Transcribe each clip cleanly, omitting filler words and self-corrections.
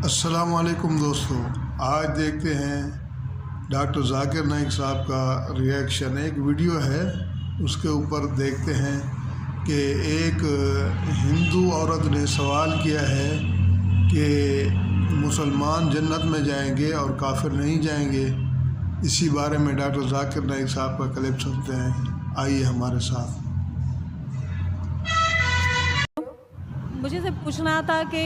السلام علیکم دوستو، آج دیکھتے ہیں ڈاکٹر ذاکر نائک صاحب کا ریئیکشن۔ ایک ویڈیو ہے، اس کے اوپر دیکھتے ہیں کہ ایک ہندو عورت نے سوال کیا ہے کہ مسلمان جنت میں جائیں گے اور کافر نہیں جائیں گے۔ اسی بارے میں ڈاکٹر ذاکر نائک صاحب کا کلپ سنتے ہیں، آئیے ہمارے ساتھ۔ مجھے سے پوچھنا تھا کہ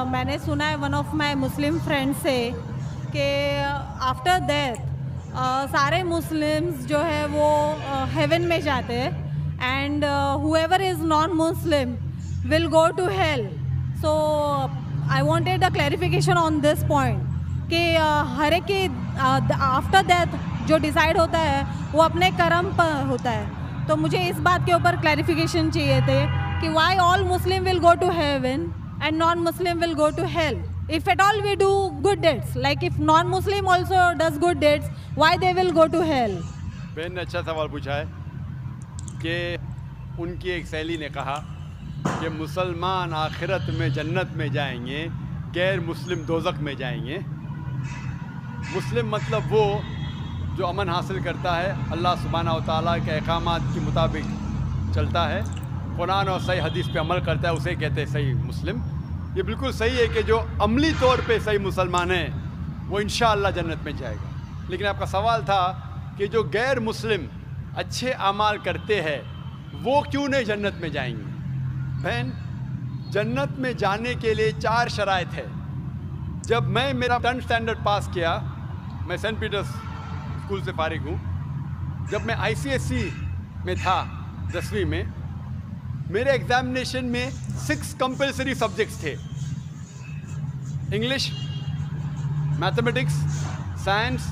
میں نے سنا ہے one of my Muslim friend سے کہ آفٹر ڈیتھ سارے مسلمز جو ہے وہ ہیون میں جاتے ہیں and whoever is non Muslim will go to hell. So I wanted a clarification on this point کہ ہر ایک کی آفٹر ڈیتھ جو ڈیسائیڈ ہوتا ہے وہ اپنے کرم پر ہوتا ہے، تو مجھے اس بات کے اوپر کلیریفیکیشن چاہیے تھے کہ why all Muslim will go to heaven and non-Muslim will go to hell. If at all we do good deeds, like if non-Muslim also does good deeds, why they will go to hell? بہن نے اچھا سوال پوچھا ہے کہ ان کی ایک سہیلی نے کہا کہ مسلمان آخرت میں جنت میں جائیں گے، غیر مسلم دوزخ میں جائیں گے۔ مسلم مطلب وہ جو امن حاصل کرتا ہے، اللہ سبحانہ و تعالیٰ کے احکامات کے مطابق چلتا ہے، قرآن اور صحیح حدیث پہ عمل کرتا ہے، اسے کہتے ہیں صحیح مسلم۔ یہ بالکل صحیح ہے کہ جو عملی طور پہ صحیح مسلمان ہے وہ انشاءاللہ جنت میں جائے گا۔ لیکن آپ کا سوال تھا کہ جو غیر مسلم اچھے اعمال کرتے ہیں وہ کیوں نہیں جنت میں جائیں گے؟ بہن، جنت میں جانے کے لیے 4 شرائط ہے۔ جب میں میرا 10 اسٹینڈرڈ پاس کیا، میں سینٹ پیٹرز اسکول سے فارغ ہوں، جب میں ICSE میں تھا 10ویں میں، میرے ایگزامینیشن میں 6 کمپلسری سبجیکٹس تھے: انگلش، میتھمیٹکس، سائنس،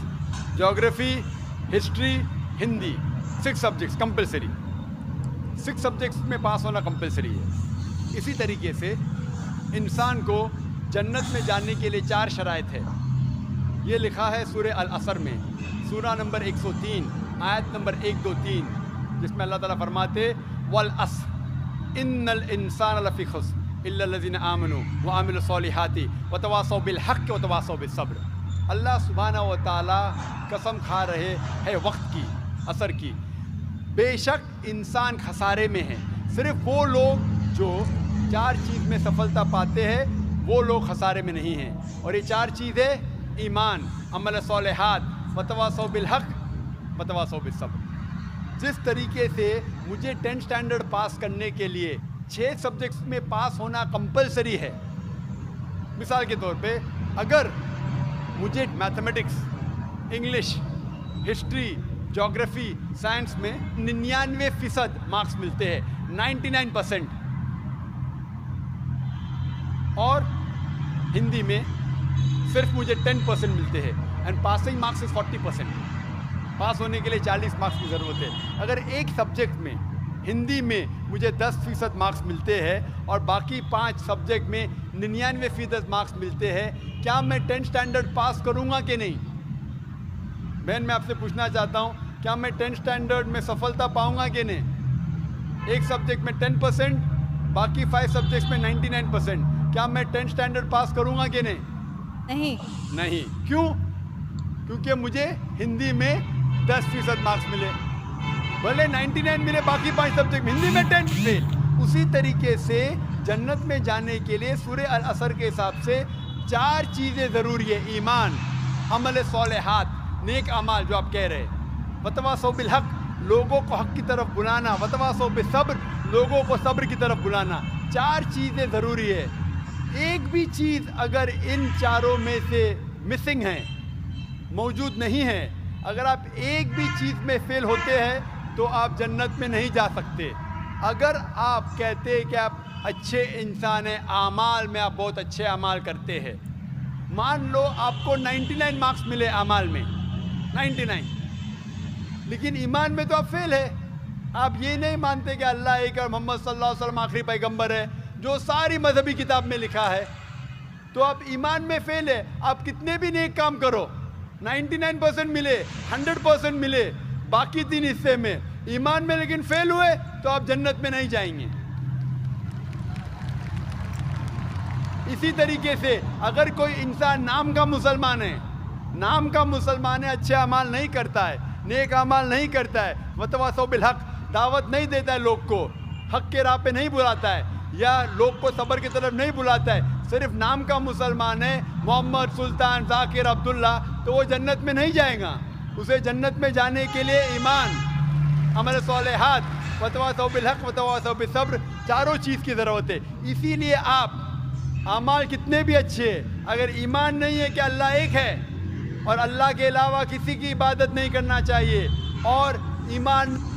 جغرافی، history, Hindi. 6 subjects compulsory. 6 subjects میں پاس ہونا کمپلسری ہے۔ اسی طریقے سے انسان کو جنت میں جانے کے لیے 4 شرائط ہے۔ یہ لکھا ہے سورہ العصر میں، سورہ نمبر 103 آیت نمبر 1 2 3، جس میں اللہ تعالیٰ فرماتے والعصر ان الانسان لفی خسر الا الذین آمنوا وعملوا الصالحات وتواصوا بالحق وتواصوا بالصبر۔ اللہ سبحانہ و تعالیٰ قسم کھا رہے ہے وقت کی، عصر کی، بے شک انسان خسارے میں ہے۔ صرف وہ لوگ جو 4 چیز میں سفلتا پاتے ہیں وہ لوگ خسارے میں نہیں ہیں، اور یہ 4 چیزیں ایمان، عمل صالحات، وتواصوا بالحق، وتواصوا بالصبر۔ جس طریقے سے مجھے 10 اسٹینڈرڈ پاس کرنے کے لیے 6 سبجیکٹس میں پاس ہونا کمپلسری ہے، مثال کے طور پہ اگر مجھے میتھمیٹکس، انگلش، ہسٹری، جغرافی، سائنس میں 99% مارکس ملتے ہیں، 99%، اور ہندی میں صرف مجھے 10% ملتے ہیں، اینڈ پاسنگ مارکس از 40%۔ پاس ہونے کے لیے 40 مارکس کی ضرورت ہے۔ اگر ایک سبجیکٹ میں، ہندی میں مجھے 10% مارکس ملتے ہیں اور باقی 5 سبجیکٹ میں 99% مارکس ملتے ہیں، کیا میں 10 اسٹینڈرڈ پاس کروں گا کہ نہیں؟ بہن، میں آپ سے پوچھنا چاہتا ہوں، کیا میں 10 اسٹینڈرڈ میں سفلتا پاؤں گا کہ نہیں؟ ایک سبجیکٹ میں 10%، باقی 5 سبجیکٹس میں 99%، کیا میں 10 اسٹینڈرڈ پاس کروں گا کہ نہیں؟ نہیں۔ کیوں؟ کیونکہ مجھے ہندی میں 10% مارکس ملے، بھلے 99 ملے باقی 5 سبجیکٹ میں، ہندی میں 10 فیل۔ اسی طریقے سے جنت میں جانے کے لیے سورہ العصر کے حساب سے 4 چیزیں ضروری ہے: ایمان، عمل صالحات، نیک اعمال جو آپ کہہ رہے، وتواصوا بالحق، لوگوں کو حق کی طرف بلانا، وتواصوا بالصبر، لوگوں کو صبر کی طرف بلانا۔ 4 چیزیں ضروری ہے۔ ایک بھی چیز اگر ان 4 میں سے مسنگ ہے، موجود نہیں ہے، اگر آپ ایک بھی چیز میں فیل ہوتے ہیں تو آپ جنت میں نہیں جا سکتے۔ اگر آپ کہتے ہیں کہ آپ اچھے انسان ہیں، اعمال میں آپ بہت اچھے اعمال کرتے ہیں، مان لو آپ کو 99 مارکس ملے اعمال میں، 99، لیکن ایمان میں تو آپ فیل ہے۔ آپ یہ نہیں مانتے کہ اللہ ایک اور محمد صلی اللہ علیہ وسلم آخری پیغمبر ہے، جو ساری مذہبی کتاب میں لکھا ہے، تو آپ ایمان میں فیل ہے۔ آپ کتنے بھی نیک کام کرو، 99% ملے، 100% ملے، باقی 3 حصے میں ایمان میں لیکن فیل ہوئے تو آپ جنت میں نہیں جائیں گے۔ اسی طریقے سے اگر کوئی انسان نام کا مسلمان ہے، اچھے اعمال نہیں کرتا ہے، نیک اعمال نہیں کرتا ہے، وتواصوا بالحق، دعوت نہیں دیتا ہے لوگ کو، حق کے راہ پہ نہیں بلاتا ہے، یا لوگ کو صبر کی طرف نہیں بلاتا ہے، صرف نام کا مسلمان ہے، محمد، سلطان، ذاکر، عبداللہ، تو وہ جنت میں نہیں جائے گا. اسے جنت میں جانے کے لیے ایمان، عمل صالحات، وتواصوا بالحق، وتواصوا بالصبر، چاروں چیز کی ضرورت ہے. اسی لیے آپ اعمال کتنے بھی اچھے ہیں، اگر ایمان نہیں ہے کہ اللہ ایک ہے اور اللہ کے علاوہ کسی کی عبادت نہیں کرنا چاہیے، اور ایمان